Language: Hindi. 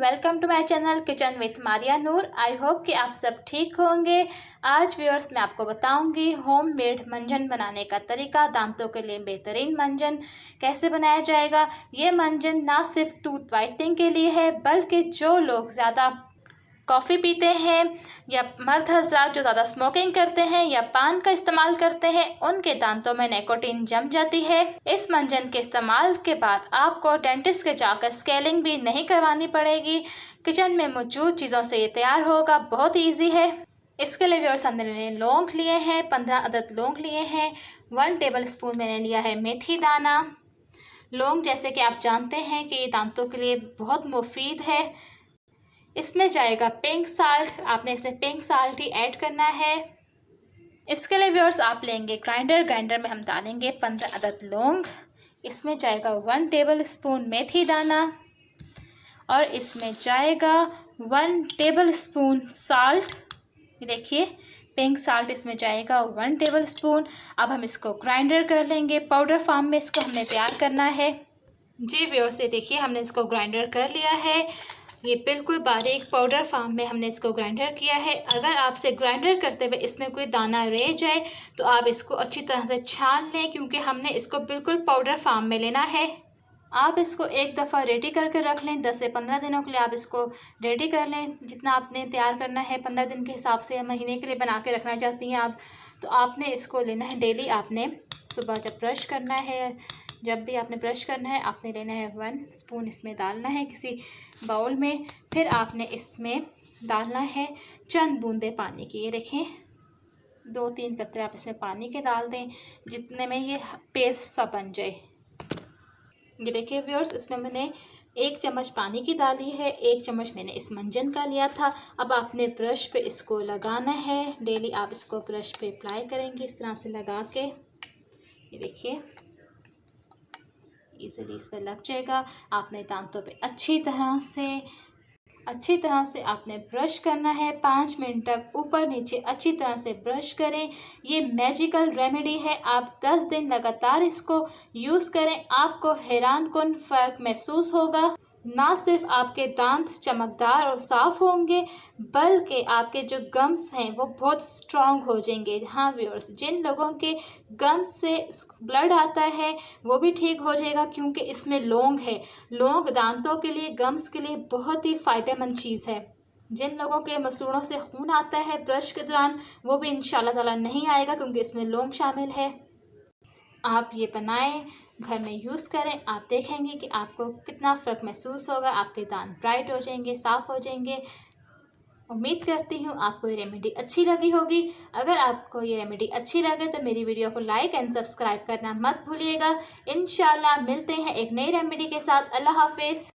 Welcome to my channel kitchen with Maria Noor. I hope कि आप सब ठीक होंगे। आज व्यूअर्स मैं आपको बताऊंगी होममेड मंजन बनाने का तरीका। दांतों के लिए बेहतरीन मंजन कैसे बनाया जाएगा। ये मंजन ना सिर्फ टूथ वाइटनिंग के लिए है बल्कि जो लोग ज़्यादा कॉफ़ी पीते हैं या मर्द हजरात जो ज़्यादा स्मोकिंग करते हैं या पान का इस्तेमाल करते हैं उनके दांतों में निकोटीन जम जाती है। इस मंजन के इस्तेमाल के बाद आपको डेंटिस्ट के जाकर स्केलिंग भी नहीं करवानी पड़ेगी। किचन में मौजूद चीज़ों से ये तैयार होगा। बहुत ईजी है। इसके लिए व्यूअर्स हमने लौंग लिए हैं, 15 अदद लौंग लिए हैं। 1 टेबल स्पून मैंने लिया है मेथी दाना। लौंग जैसे कि आप जानते हैं कि ये दांतों के लिए बहुत मुफीद है। इसमें जाएगा पिंक साल्ट। आपने इसमें पिंक साल्ट ही ऐड करना है। इसके लिए व्यूअर्स आप लेंगे ग्राइंडर में हम डालेंगे 15 अदद लौंग। इसमें जाएगा 1 टेबल स्पून मेथी दाना और इसमें जाएगा 1 टेबल स्पून साल्ट। ये देखिए पिंक साल्ट इसमें जाएगा 1 टेबल स्पून। अब हम इसको ग्राइंडर कर लेंगे। पाउडर फॉर्म में इसको हमने तैयार करना है। जी व्यूअर्स ये देखिए हमने इसको ग्राइंडर कर लिया है। ये बिल्कुल बारीक पाउडर फॉर्म में हमने इसको ग्राइंडर किया है। अगर आपसे ग्राइंडर करते हुए इसमें कोई दाना रह जाए तो आप इसको अच्छी तरह से छान लें, क्योंकि हमने इसको बिल्कुल पाउडर फॉर्म में लेना है। आप इसको एक दफ़ा रेडी करके रख लें। 10 से 15 दिनों के लिए आप इसको रेडी कर लें। जितना आपने तैयार करना है 15 दिन के हिसाब से, महीने के लिए बना के रखना चाहती हैं आप, तो आपने इसको लेना है। डेली आपने सुबह जब ब्रश करना है, जब भी आपने ब्रश करना है आपने लेना है 1 स्पून इसमें डालना है किसी बाउल में। फिर आपने इसमें डालना है चंद बूंदे पानी की। ये देखें 2-3 कतरे आप इसमें पानी के डाल दें जितने में ये पेस्ट सा बन जाए। ये देखिए व्यूअर्स इसमें मैंने 1 चम्मच पानी की डाली है। 1 चम्मच मैंने इस मंजन का लिया था। अब आपने ब्रश पे इसको लगाना है। डेली आप इसको ब्रश पे अप्लाई करेंगे इस तरह से लगा के। ये देखिए इजीली इस पर लग जाएगा। आपने दांतों पे अच्छी तरह से आपने ब्रश करना है। 5 मिनट तक ऊपर नीचे अच्छी तरह से ब्रश करें। ये मैजिकल रेमेडी है। आप 10 दिन लगातार इसको यूज़ करें, आपको हैरानकुन फ़र्क महसूस होगा। ना सिर्फ आपके दांत चमकदार और साफ़ होंगे बल्कि आपके जो गम्स हैं वो बहुत स्ट्रॉन्ग हो जाएंगे। हाँ व्यूअर्स, जिन लोगों के गम्स से ब्लड आता है वो भी ठीक हो जाएगा, क्योंकि इसमें लौंग है। लौंग दांतों के लिए, गम्स के लिए बहुत ही फ़ायदेमंद चीज़ है। जिन लोगों के मसूड़ों से खून आता है ब्रश के दौरान वो भी इंशाल्लाह ताला नहीं आएगा, क्योंकि इसमें लौंग शामिल है। आप ये बनाएं, घर में यूज़ करें, आप देखेंगे कि आपको कितना फ़र्क महसूस होगा। आपके दांत ब्राइट हो जाएंगे, साफ़ हो जाएंगे। उम्मीद करती हूँ आपको ये रेमेडी अच्छी लगी होगी। अगर आपको ये रेमेडी अच्छी लगे तो मेरी वीडियो को लाइक एंड सब्सक्राइब करना मत भूलिएगा। इंशाल्लाह मिलते हैं एक नई रेमेडी के साथ। अल्लाह हाफिज़।